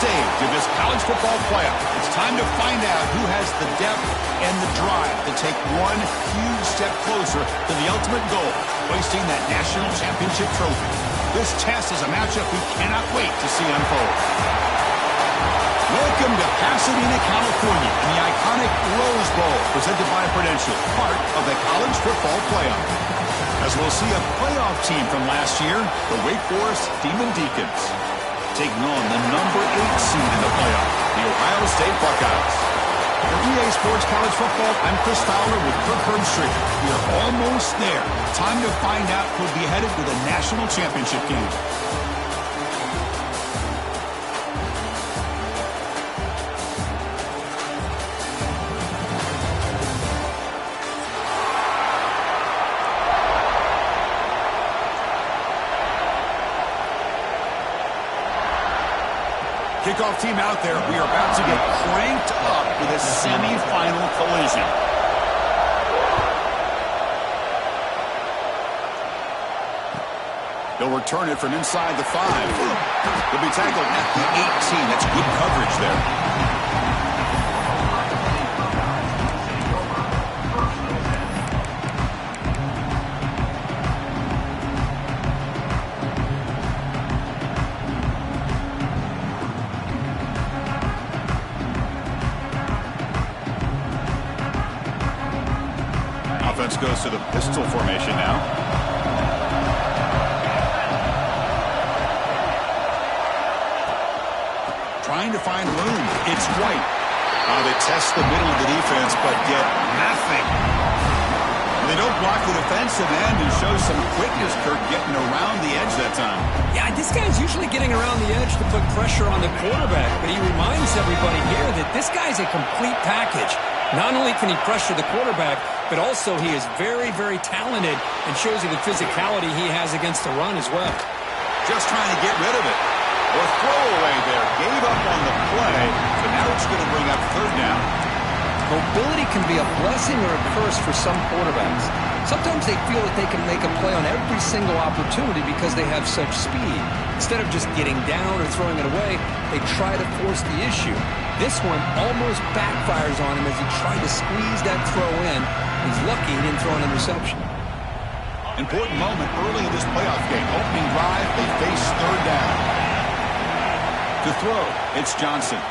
stage of this college football playoff. It's time to find out who has the depth and the drive to take one huge step closer to the ultimate goal, hoisting that national championship trophy. This test is a matchup we cannot wait to see unfold. Welcome to Pasadena, California, in the iconic Rose Bowl, presented by Prudential, part of the college football playoff. As we'll see a playoff team from last year, the Wake Forest Demon Deacons, taking on the number 8 seed in the playoff, the Ohio State Buckeyes. For EA Sports College Football, I'm Chris Fowler with Kirk Herbstreit. We are almost there. Time to find out who'll be headed to the national championship game. Kickoff team out there. We are about to get cranked up with a semifinal collision. They'll return it from inside the 5. They'll be tackled at the 18. That's good coverage there. Offense goes to the pistol formation now. Trying to find room. It's White. They test the middle of the defense, but get nothing. They don't block the defensive end, who shows some quickness, Kirk, getting around the edge that time. Yeah, this guy's usually getting around the edge to put pressure on the quarterback, but he reminds everybody here that this guy's a complete package. Not only can he pressure the quarterback, but also he is very, very talented and shows you the physicality he has against the run as well. Just trying to get rid of it. Or throwaway there. Gave up on the play, but now it's going to bring up 3rd down. Mobility can be a blessing or a curse for some quarterbacks. Sometimes they feel that they can make a play on every single opportunity because they have such speed. Instead of just getting down or throwing it away, they try to force the issue. This one almost backfires on him as he tried to squeeze that throw in. He's lucky he didn't throw an interception. Important moment early in this playoff game. Opening drive, they face 3rd down. To throw, it's Johnson.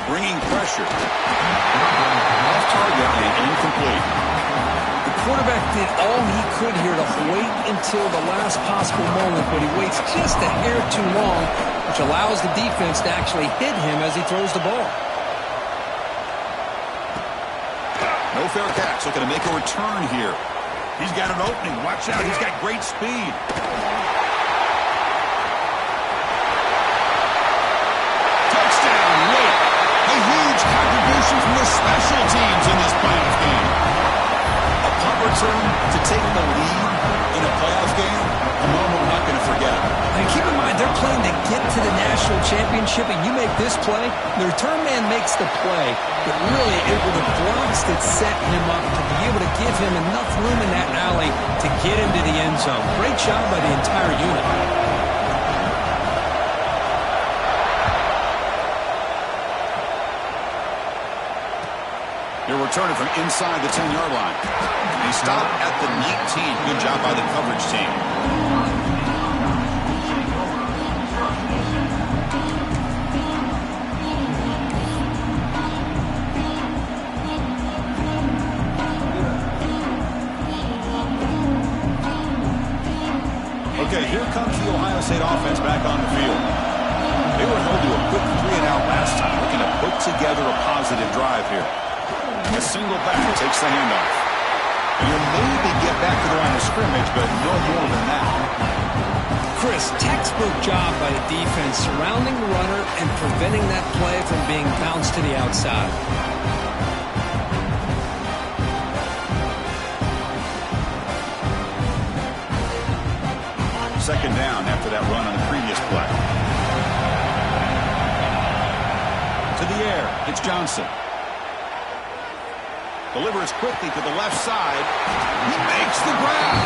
Bringing pressure. Off target and incomplete. The quarterback did all he could here to wait until the last possible moment, but he waits just a hair too long, which allows the defense to actually hit him as he throws the ball. No fair catch. Looking to make a return here. He's got an opening. Watch out. He's got great speed. Touchdown late. A huge contribution from the special teams in this playoff game. A punt return to take the lead in a playoff game. A moment we're not going to forget. And keep in mind, they're playing to get to the national championship, and you make this play, the return man makes the play, but really it were the blocks that set him up to be able to give him enough room in that alley to get him to the end zone. Great job by the entire unit. They're returning from inside the 10-yard line. They stop at the 19. Good job by the coverage team. Okay, here comes the Ohio State offense back on the field. They were held to a quick 3-and-out last time, looking to put together a positive drive here. A single back takes the handoff. You'll maybe get back to the line of scrimmage, but no more than that. Chris, textbook job by the defense surrounding the runner and preventing that play from being bounced to the outside. 2nd down after that run on the previous play. To the air, it's Johnson. Delivers quickly to the left side. He makes the grab.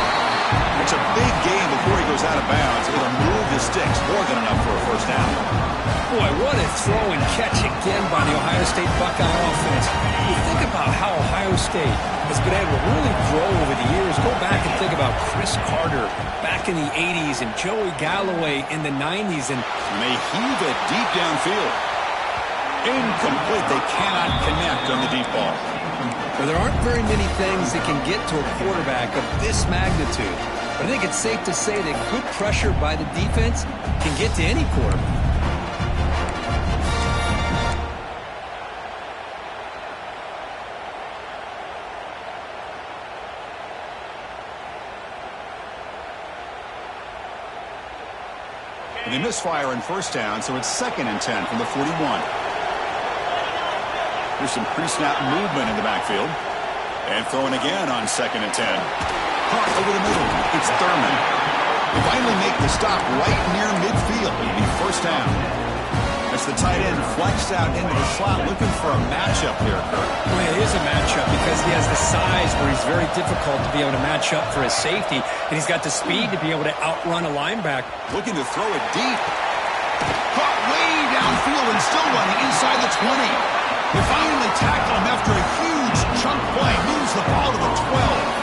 It's a big game before he goes out of bounds. It'll move the sticks more than enough for a 1st down. Boy, what a throw and catch again by the Ohio State Buckeye offense. You think about how Ohio State has been able to really grow over the years. Go back and think about Chris Carter back in the 80s and Joey Galloway in the 90s. And they heave it deep downfield. Incomplete. They cannot connect on the deep ball. Well, there aren't very many things that can get to a quarterback of this magnitude. But I think it's safe to say that good pressure by the defense can get to any quarterback. They misfire in first down, so it's 2nd and 10 from the 41. There's some pre-snap movement in the backfield. And throwing again on 2nd and 10. Caught over the middle. It's Thurman. They finally make the stop right near midfield. It'll be first down. As the tight end flexed out into the slot, looking for a matchup here, Kirk. Well, it is a matchup because he has the size where he's very difficult to be able to match up for his safety, and he's got the speed to be able to outrun a linebacker. Looking to throw it deep. Caught way downfield and still running inside the 20. They finally tackle him after a huge chunk play. Moves the ball to the 12.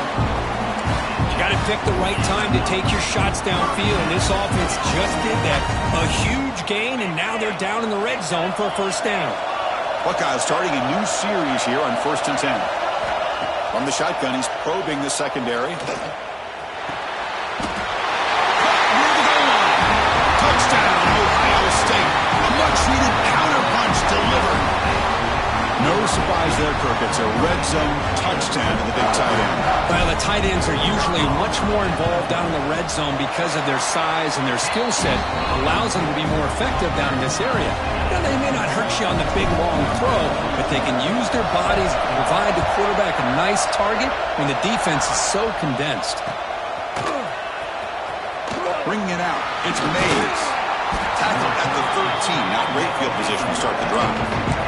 Got to pick the right time to take your shots downfield, and this offense just did that. A huge gain, and now they're down in the red zone for a first down. Buckeyes starting a new series here on 1st and 10. From the shotgun, he's probing the secondary. Near the goal line. Touchdown, Ohio State. A much-needed counterpunch delivered. No surprise there, Kirk. It's a red zone touchdown to the big tight end. Well, the tight ends are usually much more involved down in the red zone because of their size, and their skill set allows them to be more effective down in this area. Now, they may not hurt you on the big, long throw, but they can use their bodies to provide the quarterback a nice target when the defense is so condensed. Bringing it out. It's Mays. Tackled at the 13. Not great field position to start the drive.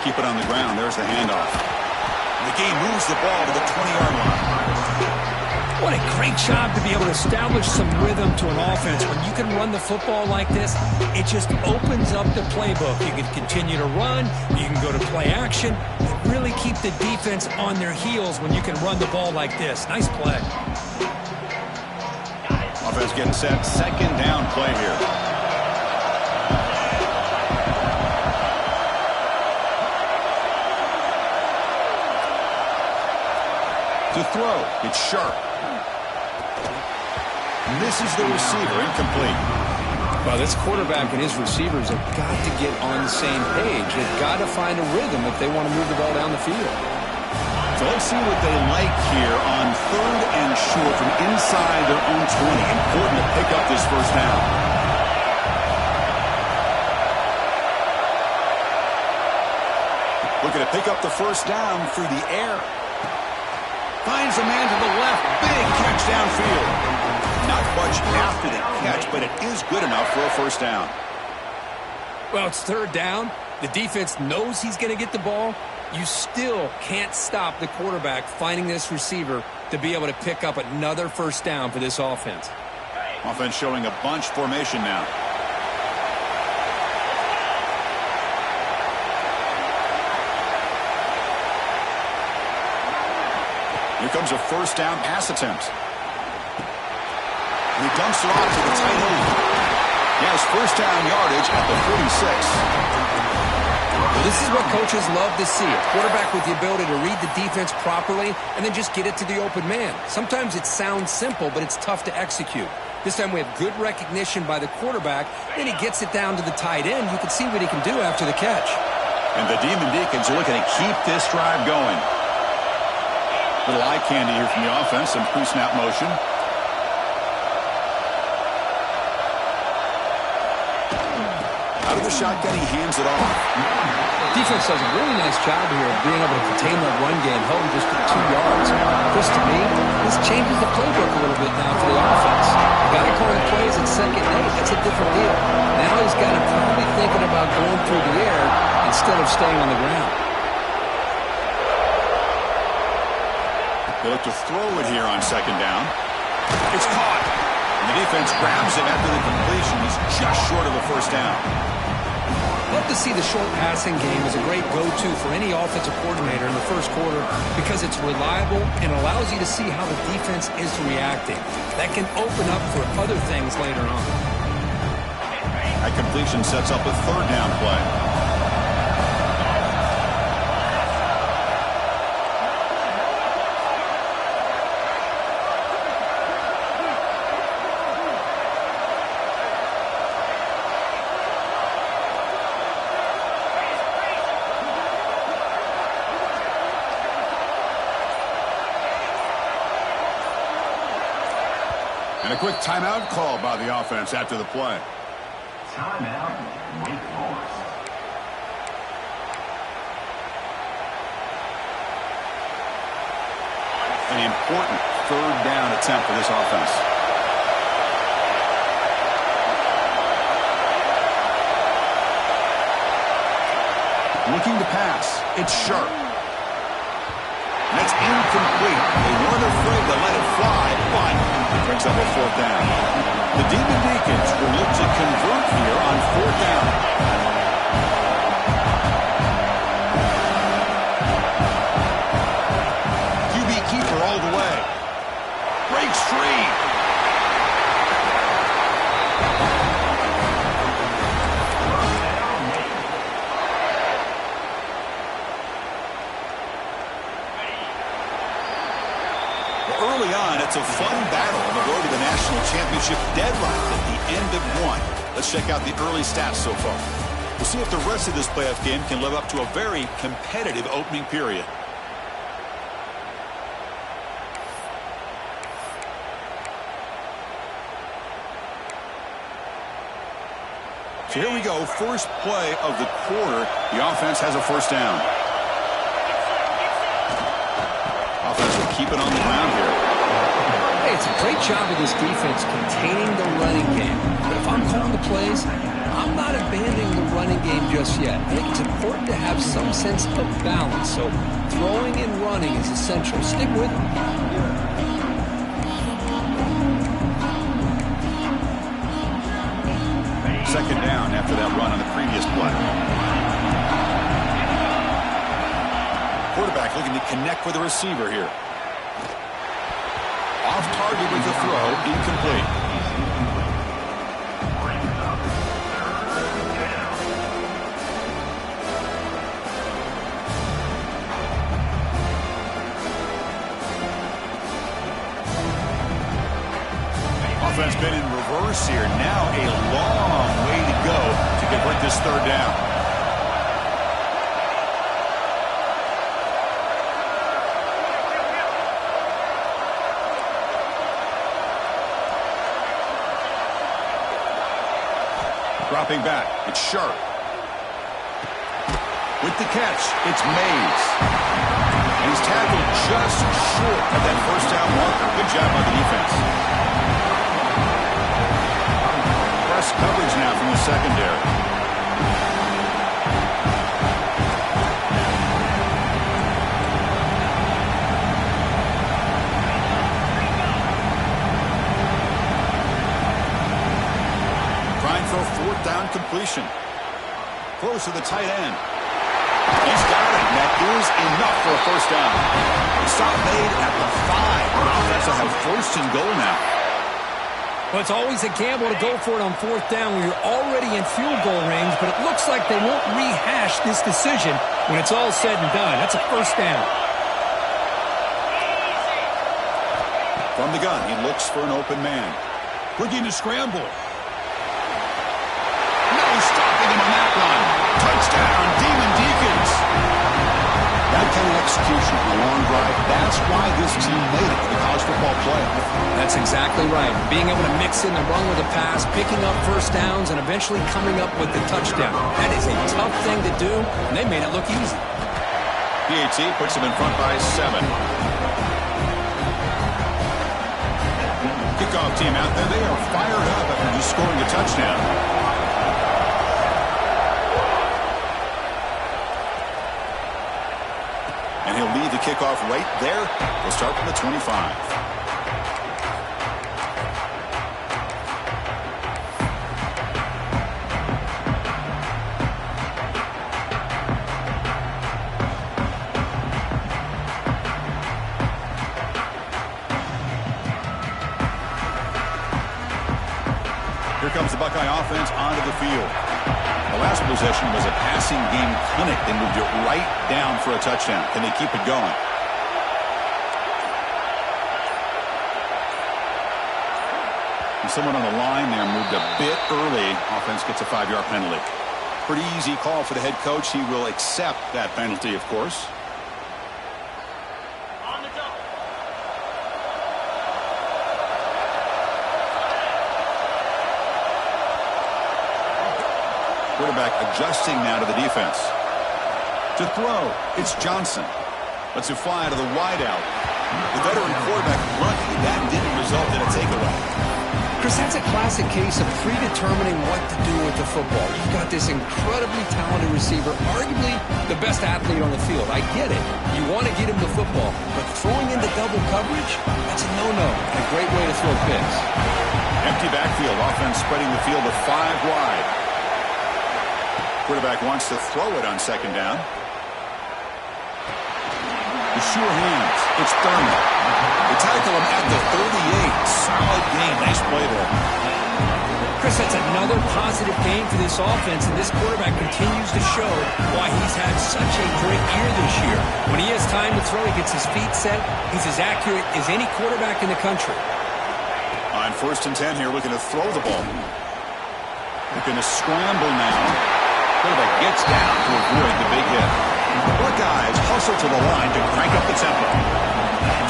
Keep it on the ground. There's the handoff. The game moves the ball to the 20-yard line. What a great job to be able to establish some rhythm to an offense. When you can run the football like this, it just opens up the playbook. You can continue to run. You can go to play action. And really keep the defense on their heels when you can run the ball like this. Nice play. Offense getting set. 2nd down play here. To throw, it's Sharp. Misses the receiver, incomplete. Well, this quarterback and his receivers have got to get on the same page. They've got to find a rhythm if they want to move the ball down the field. So let's see what they like here on 3rd and short from inside their own 20. Important to pick up this first down. Looking to pick up the first down through the air. Finds a man to the left. Big catch downfield. Not much after the catch, but it is good enough for a first down. Well, it's 3rd down. The defense knows he's going to get the ball. You still can't stop the quarterback finding this receiver to be able to pick up another first down for this offense. Offense showing a bunch formation now. Here comes a first down pass attempt. He dumps it off to the tight end. He has first down yardage at the 46. Well, this is what coaches love to see. A quarterback with the ability to read the defense properly and then just get it to the open man. Sometimes it sounds simple, but it's tough to execute. This time we have good recognition by the quarterback. Then he gets it down to the tight end. You can see what he can do after the catch. And the Demon Deacons are looking to keep this drive going. Little eye candy here from the offense. Some pre-snap motion. Out of the shotgun, he hands it off. Defense does a really nice job here of being able to contain that run game, held him just to 2 yards. Chris, to me, this changes the playbook a little bit now for the offense. Got to call plays at second and 8. That's a different deal. Now he's got to probably thinking about going through the air instead of staying on the ground. They look to throw it here on second down. It's caught. And the defense grabs it after the completion. He's just short of a first down. Love to see the short passing game as a great go-to for any offensive coordinator in the first quarter because it's reliable and allows you to see how the defense is reacting. That can open up for other things later on. That completion sets up a third down play. And a quick timeout call by the offense after the play. Timeout, Wake Forest. An important third down attempt for this offense. Looking to pass. It's sharp. That's incomplete. They weren't afraid to let it fly, but it brings up a fourth down. The Demon Deacons will look to convert here on fourth down. QB keeper all the way. Breaks free. Early on, it's a fun battle on the road to the national championship deadline at the end of one. Let's check out the early stats so far. We'll see if the rest of this playoff game can live up to a very competitive opening period. So here we go, first play of the quarter. The offense has a first down. Offense will keep it on the ground here. Hey, it's a great job of this defense containing the running game. But if I'm calling the plays, I'm not abandoning the running game just yet. I think it's important to have some sense of balance. So throwing and running is essential. Stick with it. Second down after that run on the previous play. Quarterback looking to connect with the receiver here. Off target with the throw, incomplete. Offense been in reverse here. Now a long way to go to convert this third down. Dropping back, it's Sharp. With the catch, it's Mays. And he's tackled just short of that first down marker. Good job by the defense. Press coverage now from the secondary. Trying for a fourth down completion. Close to the tight end. He's got it. That is enough for a first down. Stop made at the 5. The offense will have first and goal now. Well, it's always a gamble to go for it on fourth down when you're already in field goal range, but it looks like they won't rehash this decision when it's all said and done. That's a first down. From the gun, he looks for an open man. Looking to scramble. No stopping him on that run. Touchdown, Demon Deacons. That kind of execution execution on a long drive. That's why this team made it to the college football playoff. That's exactly right. Being able to mix in the run with a pass, picking up first downs, and eventually coming up with the touchdown. That is a tough thing to do, and they made it look easy. PAT puts them in front by 7. Kickoff team out there. They are fired up after just scoring a touchdown. And he'll lead the kickoff right there. We'll start from the 25. Here comes the Buckeye offense onto the field. The last possession was a passing game clinic. They moved it right down for a touchdown. Can they keep it going? And someone on the line there moved a bit early. Offense gets a 5-yard penalty. Pretty easy call for the head coach. He will accept that penalty, of course. Quarterback adjusting now to the defense. To throw, it's Johnson. Lets it fly to the wideout. The veteran quarterback lucky that didn't result in a takeaway. Chris, that's a classic case of predetermining what to do with the football. You've got this incredibly talented receiver, arguably the best athlete on the field. I get it. You want to get him the football, but throwing into double coverage, that's a no-no. A great way to throw picks. Empty backfield. Offense spreading the field to 5 wide. Quarterback wants to throw it on second down. The sure hands. It's Thurman. They tackle him at the 38. Solid game. Nice play there. Chris, that's another positive game for this offense, and this quarterback continues to show why he's had such a great year this year. When he has time to throw, he gets his feet set. He's as accurate as any quarterback in the country. On 1st and 10 here, looking to throw the ball. Looking to scramble now. Quarterback gets down to avoid the big hit. Buckeyes hustle to the line to crank up the tempo.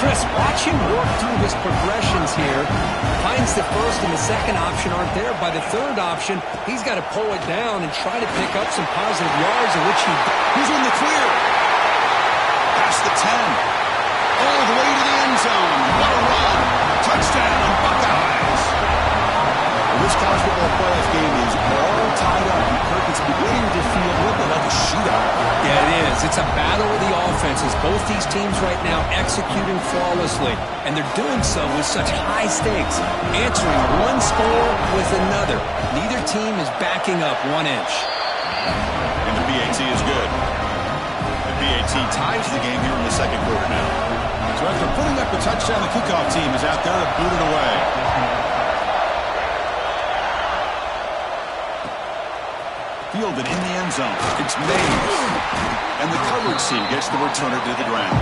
Chris, watch him work through his progressions here. Finds the first and the second option aren't there. By the third option, he's got to pull it down and try to pick up some positive yards, in which he's in the clear. Past the 10. All the way to the end zone. What a run. Touchdown, Buckeyes. This college football playoff game is all tied up. It's beginning to feel a little bit like a shootout. Yeah, it is. It's a battle of the offenses. Both these teams right now executing flawlessly, and they're doing so with such high stakes, answering one score with another. Neither team is backing up 1 inch. And the PAT is good. The PAT ties the game here in the second quarter now. So after putting up a touchdown, the kickoff team is out there to boot it away. Fielded in the end zone. It's Mays. And the coverage team gets the returner to the ground.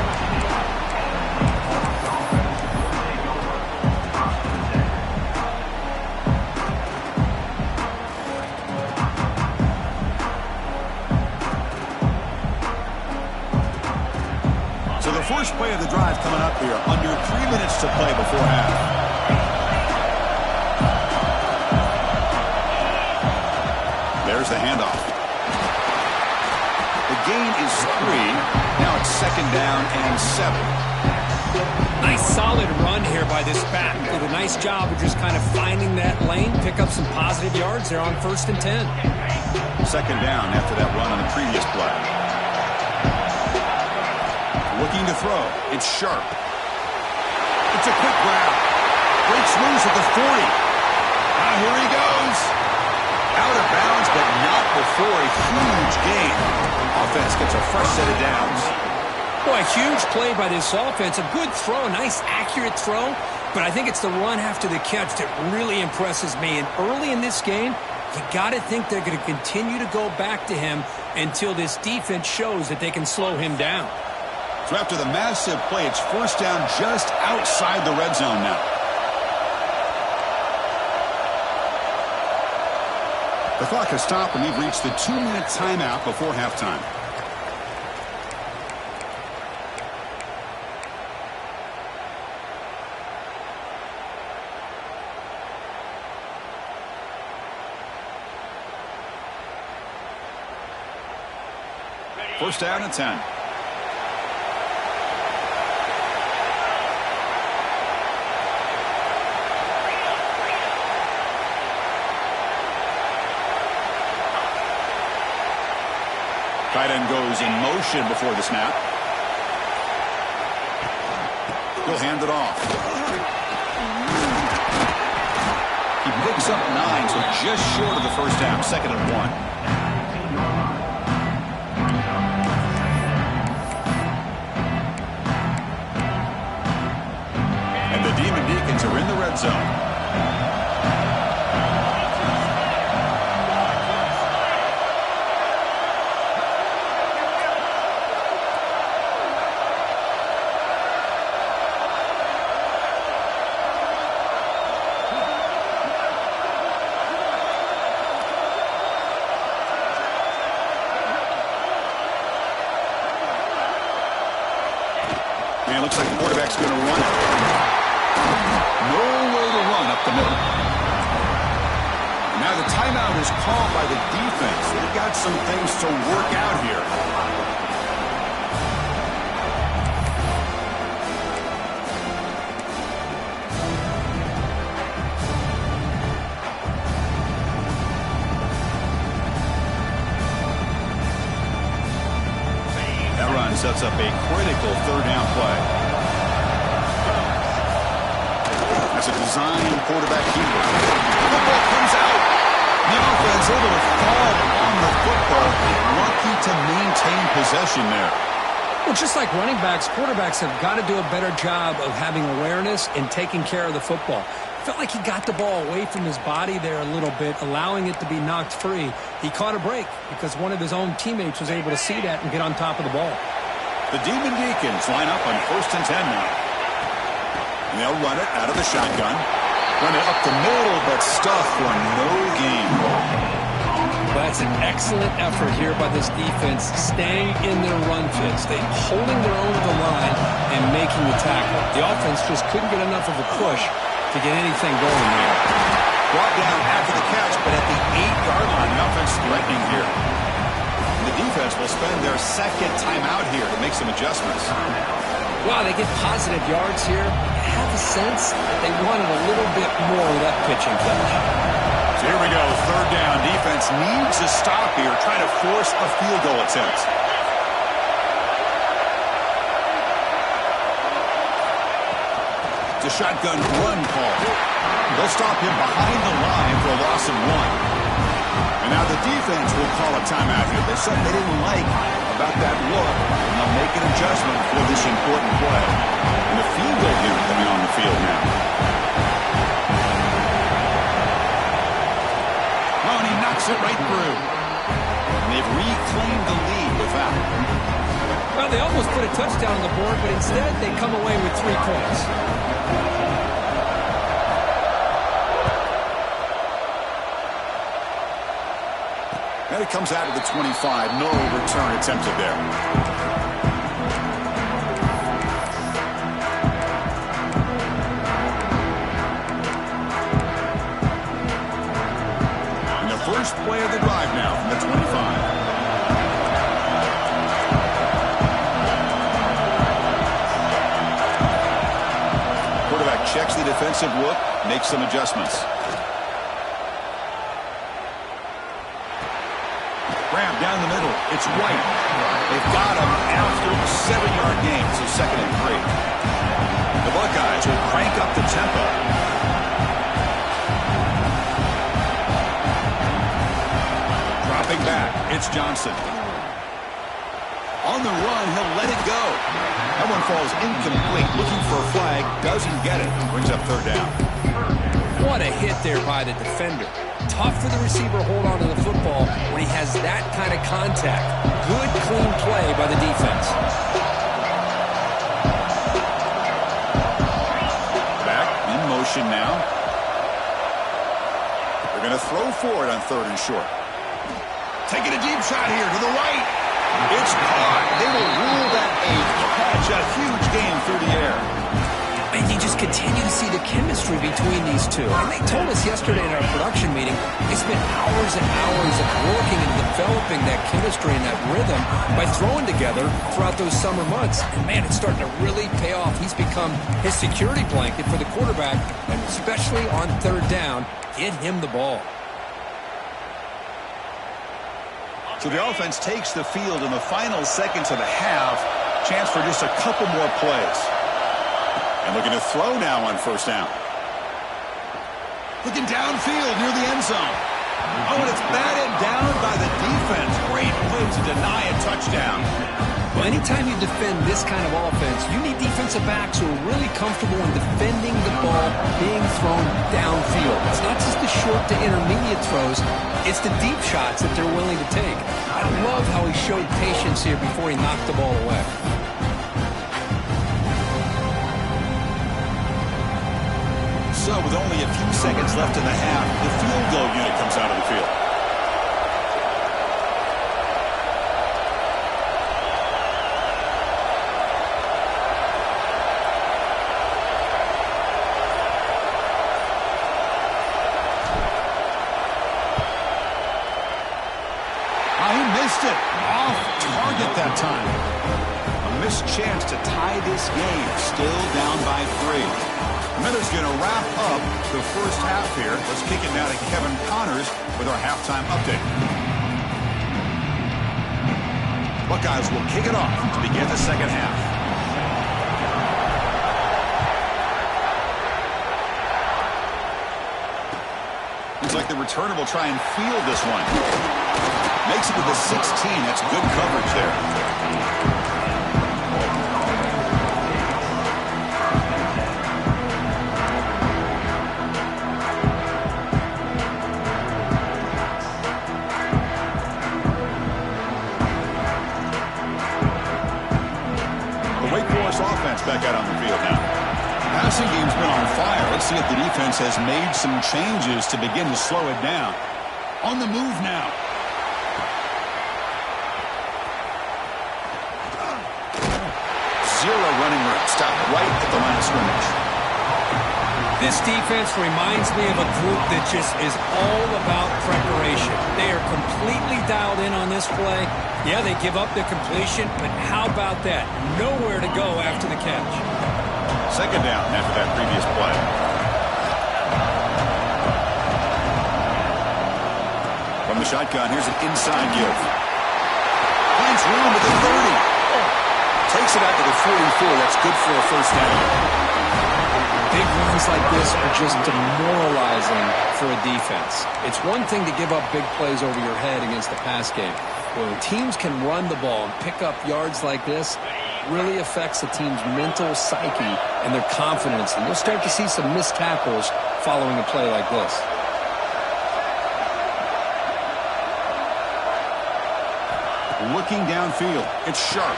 So the first play of the drive coming up here. Under 3 minutes to play before half. There's the handoff. The gain is 3. Now it's 2nd down and 7. Nice solid run here by this back. Did a nice job of just kind of finding that lane, pick up some positive yards there on 1st and 10. 2nd down after that run on the previous play. Looking to throw. It's Sharp. It's a quick grab. Breaks loose at the 40. Now here he goes. Out of bounds, but not before a huge gain. Offense gets a fresh set of downs. Boy, a huge play by this offense. A good throw, a nice accurate throw. But I think it's the run after the catch that really impresses me. And early in this game, you got to think they're going to continue to go back to him until this defense shows that they can slow him down. So after the massive play, it's 1st down just outside the red zone now. The clock has stopped, and we've reached the 2-minute timeout before halftime. First down and 10. Tight end goes in motion before the snap. He'll hand it off. He picks up 9, so just short of the first down. 2nd and 1. And the Demon Deacons are in the red zone. Looks like the quarterback's going to run it. Nowhere to run up the middle. Now the timeout is called by the defense. They've got some things to work out here. That run sets up a critical 3rd down play. That's a design quarterback keeper. The football comes out. The offense able to fall on the football. Lucky to maintain possession there. Well, just like running backs, quarterbacks have got to do a better job of having awareness and taking care of the football. Felt like he got the ball away from his body there a little bit, allowing it to be knocked free. He caught a break because one of his own teammates was able to see that and get on top of the ball. The Demon Deacons line up on 1st and 10 now. And they'll run it out of the shotgun. Run it up the middle, but stuffed for no gain. That's an excellent effort here by this defense, staying in their run fit, holding their own at the line and making the tackle. The offense just couldn't get enough of a push to get anything going there. Brought down after the catch, but at the 8-yard line, the offense threatening here. The defense will spend their 2nd timeout here to make some adjustments. Wow, they get positive yards here. I have a sense that they wanted a little bit more of that pitching touch. So here we go, 3rd down. Defense needs a stop here, trying to force a field goal attempt. It's a shotgun run call. They'll stop him behind the line for a loss of 1. And now the defense will call a timeout here. There's something they didn't like about that look, and they'll make an adjustment for this important play. And the field goal here coming on the field now. Oh, and he knocks it right through. And they've reclaimed the lead with that. Well, they almost put a touchdown on the board, but instead they come away with 3 points. And it comes out of the 25. No return attempted there. And the first play of the drive now from the 25. Quarterback checks the defensive look, makes some adjustments. Down the middle, it's White. They've got him after a 7-yard gain, so 2nd and 3. The Buckeyes will crank up the tempo. Dropping back, it's Johnson. On the run, he'll let it go. That one falls incomplete, looking for a flag, doesn't get it, brings up 3rd down. What a hit there by the defender. Tough for the receiver to hold on to the football when he has that kind of contact. Good, clean play by the defense. Back in motion now. They're going to throw for it on 3rd and short. Taking a deep shot here to the right. It's caught. They will rule that a catch. A huge gain through the air. He And you just continue to see the chemistry between these two. And they told us yesterday in our production meeting, they spent hours and hours of working and developing that chemistry and that rhythm by throwing together throughout those summer months. And, man, it's starting to really pay off. He's become his security blanket for the quarterback, and especially on third down, get him the ball. So the offense takes the field in the final seconds of the half. Chance for just a couple more plays. And looking to throw now on first down. Looking downfield near the end zone. Oh, and it's batted down by the defense. Great play to deny a touchdown. Well, anytime you defend this kind of offense, you need defensive backs who are really comfortable in defending the ball being thrown downfield. It's not just the short to intermediate throws, it's the deep shots that they're willing to take. I love how he showed patience here before he knocked the ball away. So with only a few seconds left in the half, the field goal unit comes out of the field. It off target that time. A missed chance to tie this game. Still down by 3. Miller's going to wrap up the first half here. Let's kick it now to Kevin Connors with our halftime update. Buckeyes will kick it off to begin the second half. Looks like the returner will try and field this one. Makes it to the 16. That's good coverage there. The Wake Forest offense back out on the field now. Passing game's been on fire. Let's see if the defense has made some changes to begin to slow it down. On the move now. Zero running room. Stopped right at the line of scrimmage. This defense reminds me of a group that just is all about preparation. They are completely dialed in on this play. Yeah, they give up the completion, but how about that? Nowhere to go after the catch. Second down after that previous play. From the shotgun, here's an inside give. Finds room at the 30. Takes it out to the 44. That's good for a first down. Big runs like this are just demoralizing for a defense. It's one thing to give up big plays over your head against the pass game. When teams can run the ball and pick up yards like this, it really affects the team's mental psyche and their confidence. And you'll start to see some missed tackles following a play like this. Looking downfield. It's sharp.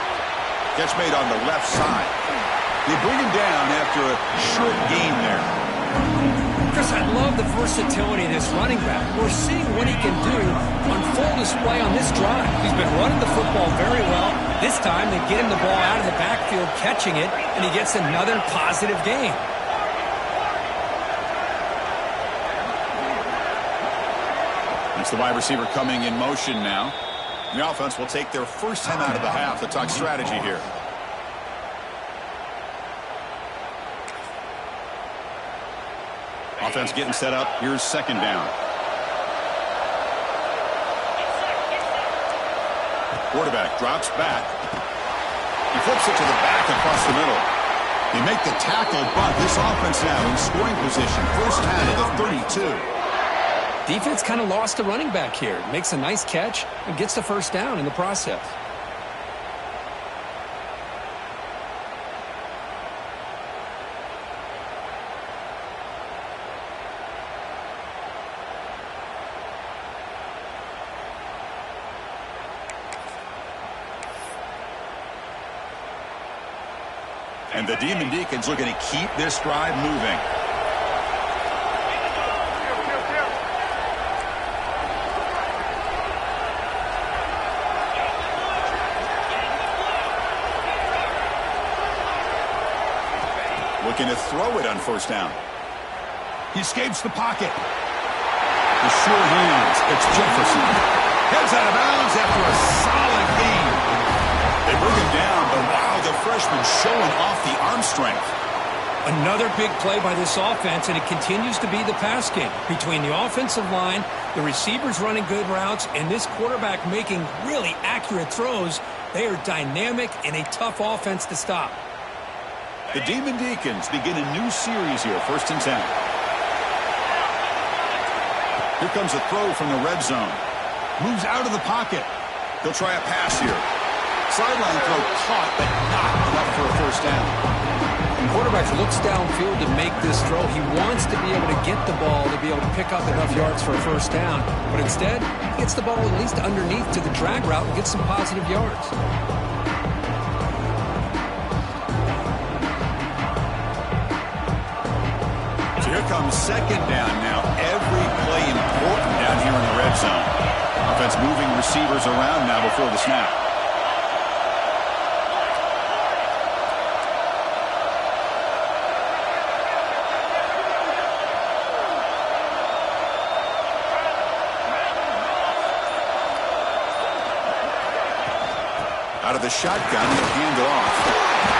Catch made on the left side. They bring him down after a short gain there. Chris, I love the versatility of this running back. We're seeing what he can do on full display on this drive. He's been running the football very well. This time they get him the ball out of the backfield, catching it, and he gets another positive gain. That's the wide receiver coming in motion now. The offense will take their first time out of the half to talk strategy here. Offense getting set up. Here's second down. Quarterback drops back. He flips it to the back across the middle. They make the tackle, but this offense now in scoring position. First down to the 32. Defense kind of lost the running back here. Makes a nice catch and gets the first down in the process. And the Demon Deacons looking to keep this drive moving. looking to throw it on first down. He escapes the pocket. The sure hands. It's Jefferson. Heads out of bounds after a solid gain. They bring him down, but wow, the freshman showing off the arm strength. Another big play by this offense, and it continues to be the pass game. Between the offensive line, the receivers running good routes, and this quarterback making really accurate throws, they are dynamic and a tough offense to stop. The Demon Deacons begin a new series here, 1st and 10. Here comes a throw from the red zone. Moves out of the pocket. He'll try a pass here. Sideline throw caught, but not enough for a first down. The quarterback looks downfield to make this throw. He wants to be able to get the ball to be able to pick up enough yards for a first down. But instead, he gets the ball at least underneath to the drag route and gets some positive yards. So here comes 2nd down now. Every play important down here in the red zone. Offense moving receivers around now before the snap. Out of the shotgun, he'll hand it off.